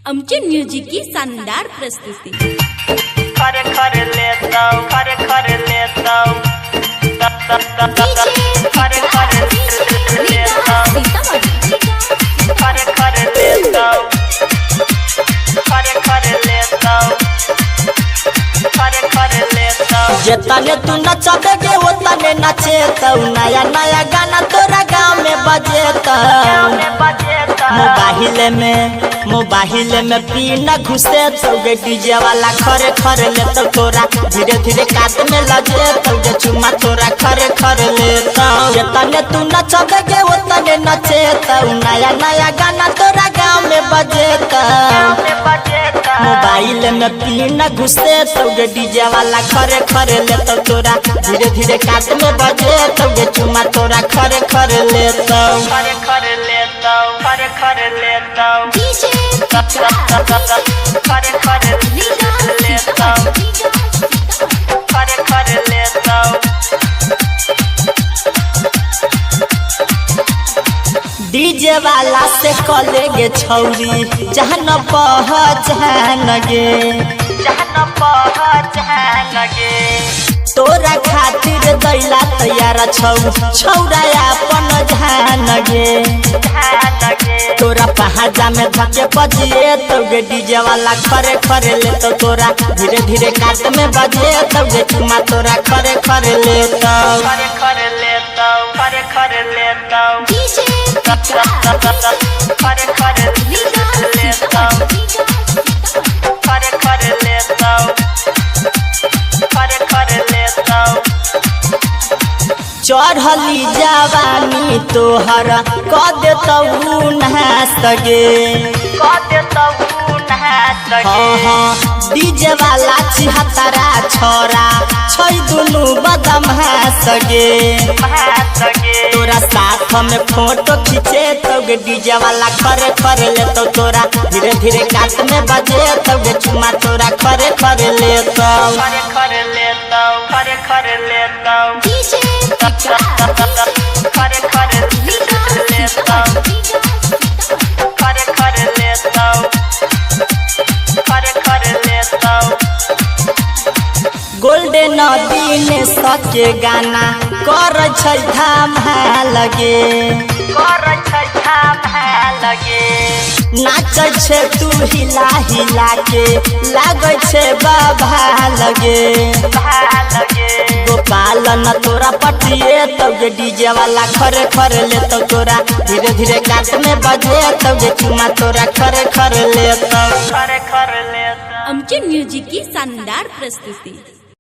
आमचे म्युझिक की शानदार प्रस्तुती खर खर लेता हूँ खर खर लेता हूँ खर खर लेता हूँ खर खर लेता हूँ खर खर लेता हूँ खर खर लेता हूँ जेतने तू नचबेगे ओतने नचेतौ नया नया गाना तोरा गाँव में बजेतौ मोबाइल में पी न घुसे तो गे डीजे वाला खरे खरे लेतौ तोरा धीरे धीरे काट में लजेतौ जे चुमा तोरा खरे खरे लेतौ जेतने तू नचबेगे ओतने नचेतौ नया नया गाना तोरा गाँव में बजेतौ मोबाइल में पी न घुसे तो गे डीजे वाला खरे खरे लेतौ तोरा धीरे धीरे काट में बजेतौ गे चुमा तोरा खरे खरे लेतौ खरे खरे लेता हूँ खरे खरे लेता हूँ खरे खरे लेता हूँ खरे खरे लेता हूँ डीजे वाला से कलेगे छौरी जहाँ न पहचान गे जहाँ पहचान गे तोरा खातिर दैला तैयार छौ छौरा अपन जान गे तोरा पहाजा में धके बजिए तो गे डीजे वाला खरे खरे लेतो तोरा धीरे धीरे काट में बजिए तो गे चुमा तोरा खरे खरे लेतो खरे खरे लेता हूँ खरे खरे लेता हूँ खरे खरे लेता हूँ खरे खरे लेता हूँ खरे खरे लेता हूँ चढ़ली जवानी तोहर क देतौ नहास गे डीजे वाला छिहत्तरा छोरा छै दुनू बदमाश गे तोरा साथ में फोटो खींचे तो गे डीजे वाला खरे खरे लेतो तोरा धीरे धीरे काट में बजे तो गे चुमा तोरा खरे खरे लेतो खरे खरे लेता हूँ खरे खरे लेता हूँ खरे खरे लेता हूँ खरे खरे लेता हूँ खरे खरे लेता हूँ गोल्डन दिन सके गाना कर छै धमाल गे नाचै छै तू हिला हिला के लागै छै बाबा लगे गोपाल न तोरा पटिए तो गे डीजे वाला खरे खरे लेतो तोरा धीरे धीरे काट में बजे तो गे चुमा तोरा खरे खरे लेतो खरे खरे लेता आमचे म्युझिक की शानदार प्रस्तुती